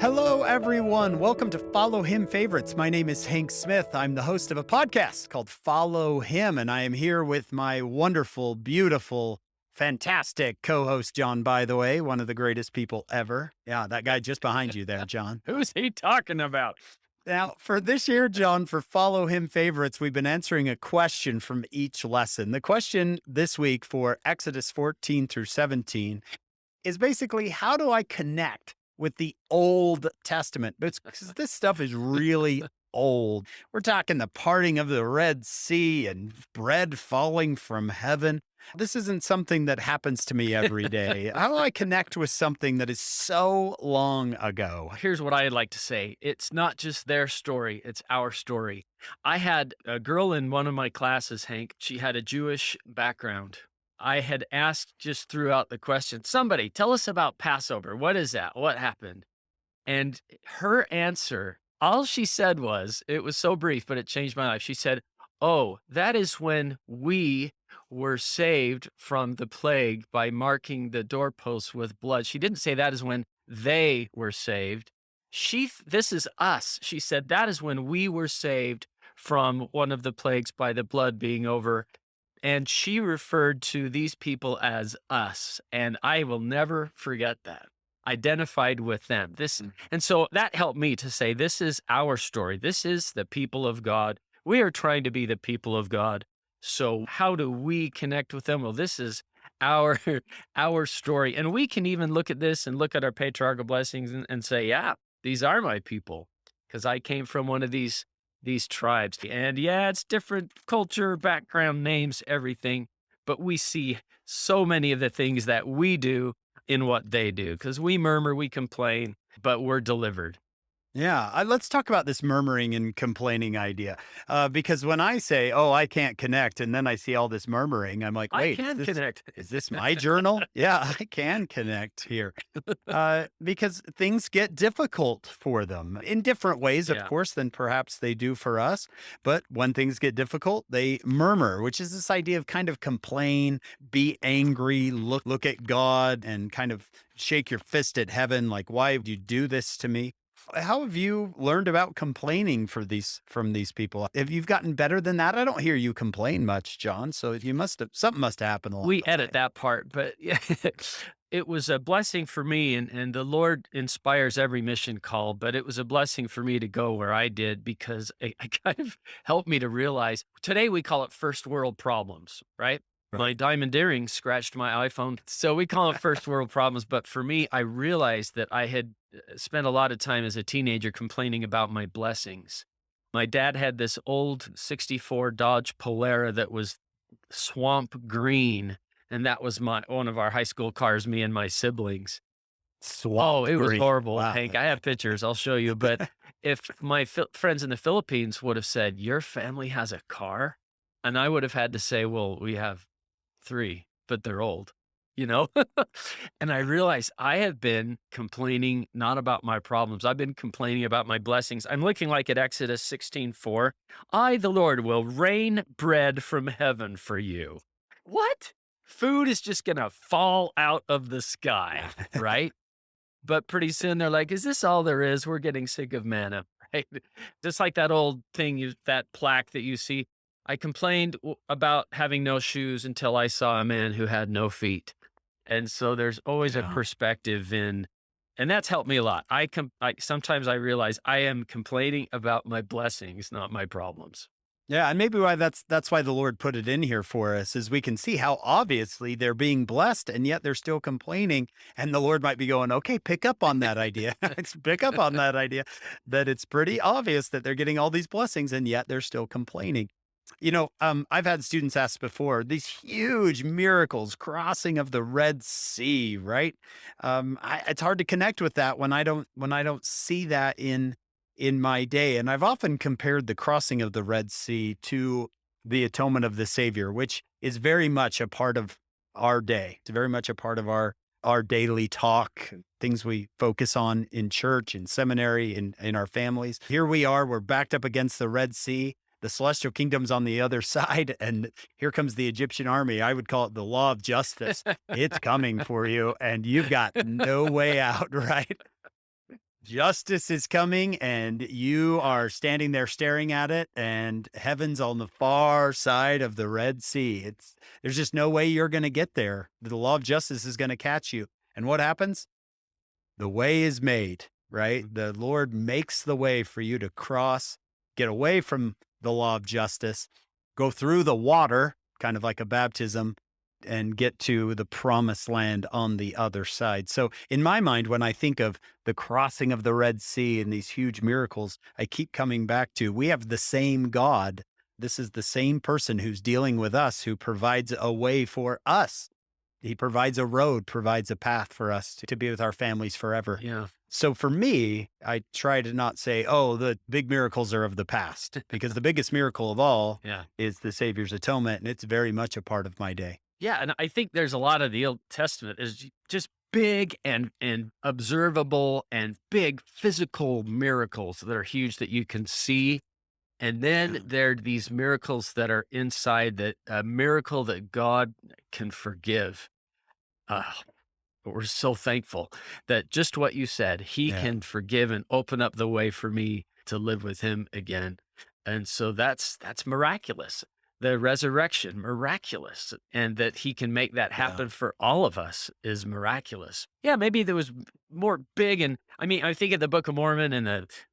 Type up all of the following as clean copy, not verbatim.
Hello, everyone. Welcome to Follow Him Favorites. My name is Hank Smith. I'm the host of a podcast called Follow Him, and I am here with my wonderful, beautiful, fantastic co host, John, by the way, one of the greatest people ever. Yeah, that guy just behind you there, John. Who's he talking about? Now, for this year, John, for Follow Him Favorites, we've been answering a question from each lesson. The question this week for Exodus 14 through 17 is basically, how do I connect with the Old Testament? Because this stuff is really old. We're talking the parting of the Red Sea and bread falling from heaven. This isn't something that happens to me every day. How do I connect with something that is so long ago? Here's what I'd like to say. It's not just their story, it's our story. I had a girl in one of my classes, Hank. She had a Jewish background. I had asked just throughout the question, somebody tell us about Passover. What is that? What happened? And her answer, all she said was, it was so brief, but it changed my life. She said, "Oh, that is when we were saved from the plague by marking the doorposts with blood." She didn't say that is when they were saved. This is us. She said, that is when we were saved from one of the plagues by the blood being over. And she referred to these people as us. And I will never forget that. Identified with them. And so that helped me to say, this is our story. This is the people of God. We are trying to be the people of God. So how do we connect with them? Well, this is our our story. And we can even look at this and look at our patriarchal blessings and say, yeah, these are my people. Because I came from one of these tribes. And yeah, it's different culture, background, names, everything. But we see so many of the things that we do in what they do, because we murmur, we complain, but we're delivered. Yeah, let's talk about this murmuring and complaining idea. Because when I say, "Oh, I can't connect," and then I see all this murmuring, I'm like, I "Wait, can connect. is this my journal?" Yeah, I can connect here. Because things get difficult for them in different ways, of Yeah. course, than perhaps they do for us. But when things get difficult, they murmur, which is this idea of kind of complain, be angry, look at God, and kind of shake your fist at heaven, like, "Why would you do this to me?" How have you learned about complaining from these people? If you've gotten better than that, I don't hear you complain much, John. So you must have something must have happened along We the edit way. that part, but yeah, it was a blessing for me, and the Lord inspires every mission call, but it was a blessing for me to go where I did because it kind of helped me to realize today we call it first world problems, right? Right. My diamond earring scratched my iPhone. So we call it first world problems. But for me, I realized that I had spent a lot of time as a teenager complaining about my blessings. My dad had this old 64 Dodge Polara that was swamp green, and that was my one of our high school cars, me and my siblings. Oh, Swamp it was green. horrible, Wow. Hank. I have pictures, I'll show you, but if my friends in the Philippines would have said, "Your family has a car?" And I would have had to say, "Well, we have 3, but they're old," you know? And I realized I have been complaining not about my problems, I've been complaining about my blessings. I'm looking like at Exodus 16:4, "I, the Lord, will rain bread from heaven for you." What? Food is just gonna fall out of the sky, right? But pretty soon they're like, "Is this all there is? We're getting sick of manna," right? Just like that old thing, that plaque that you see. I complained about having no shoes until I saw a man who had no feet. And so there's always a Yeah. perspective and that's helped me a lot. Sometimes I realize I am complaining about my blessings, not my problems. Yeah, and maybe why that's why the Lord put it in here for us is we can see how obviously they're being blessed and yet they're still complaining. And the Lord might be going, okay, pick up on that idea. Pick up on that idea that it's pretty obvious that they're getting all these blessings and yet they're still complaining. I've had students ask before these huge miracles, crossing of the Red Sea, right? It's hard to connect with that when I don't see that in my day. And I've often compared the crossing of the Red Sea to the atonement of the Savior, which is very much a part of our day. It's very much a part of our daily talk, things we focus on in church, in seminary, in our families. Here we are, we're backed up against the Red Sea. The celestial kingdom's on the other side, and here comes the Egyptian army. I would call it the law of justice. It's coming for you, and you've got no way out, right? Justice is coming, and you are standing there staring at it, and heaven's on the far side of the Red Sea. There's just no way you're going to get there. The law of justice is going to catch you. And what happens? The way is made, right? The Lord makes the way for you to cross, get away from the law of justice, go through the water, kind of like a baptism, and get to the promised land on the other side. So, in my mind, when I think of the crossing of the Red Sea and these huge miracles, I keep coming back to we have the same God. This is the same person who's dealing with us, who provides a way for us. He provides a road, provides a path for us to be with our families forever. Yeah. So for me, I try to not say, oh, the big miracles are of the past, because the biggest miracle of all Yeah. is the Savior's atonement, and it's very much a part of my day. Yeah, and I think there's a lot of the Old Testament is just big and observable and big physical miracles that are huge that you can see. And then there are these miracles that are inside that a miracle that God can forgive. Uh, we're so thankful that just what you said, he Yeah. can forgive and open up the way for me to live with him again. And so that's miraculous. The resurrection, miraculous. And that he can make that Yeah. happen for all of us is miraculous. Yeah, maybe there was more big. And I mean, I think of the Book of Mormon and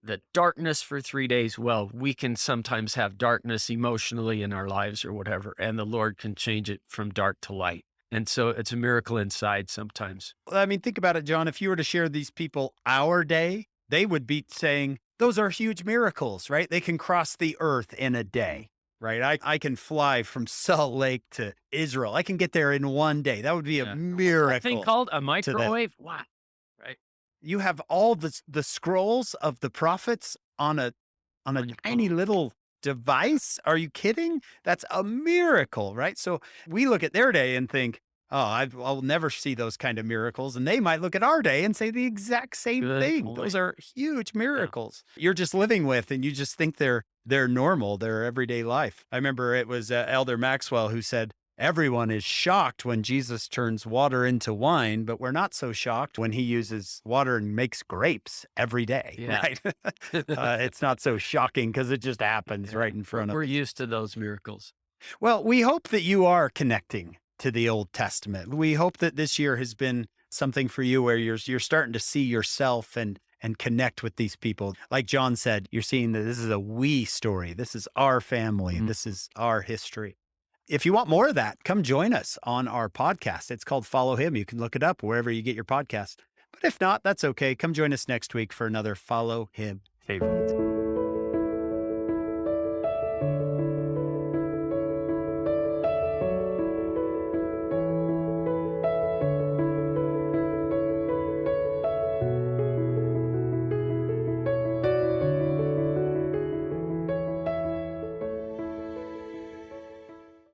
the darkness for 3 days. Well, we can sometimes have darkness emotionally in our lives or whatever, and the Lord can change it from dark to light. And so it's a miracle inside sometimes. Well, I mean, think about it, John. If you were to share these people our day, they would be saying, those are huge miracles, right? They can cross the earth in a day, right? I can fly from Salt Lake to Israel. I can get there in one day. That would be a Yeah. miracle. That thing called a them. microwave? Wow. Right. You have all the scrolls of the prophets on a On your tiny phone. little device. Are you kidding? That's a miracle, right? So we look at their day and think, oh, I'll never see those kind of miracles. And they might look at our day and say the exact same Good thing. point. Those are huge miracles you're just living with, and you just think they're normal, they're everyday life. I remember it was Elder Maxwell who said, everyone is shocked when Jesus turns water into wine, but we're not so shocked when he uses water and makes grapes every day, Yeah. right? It's not so shocking because it just happens right in front of We're us. used to those miracles. Well, we hope that you are connecting to the Old Testament. We hope that this year has been something for you where you're starting to see yourself and connect with these people. Like John said, you're seeing that this is a we story. This is our family. Mhm. This is our history. If you want more of that, come join us on our podcast. It's called Follow Him. You can look it up wherever you get your podcast. But if not, that's okay. Come join us next week for another Follow Him favorite.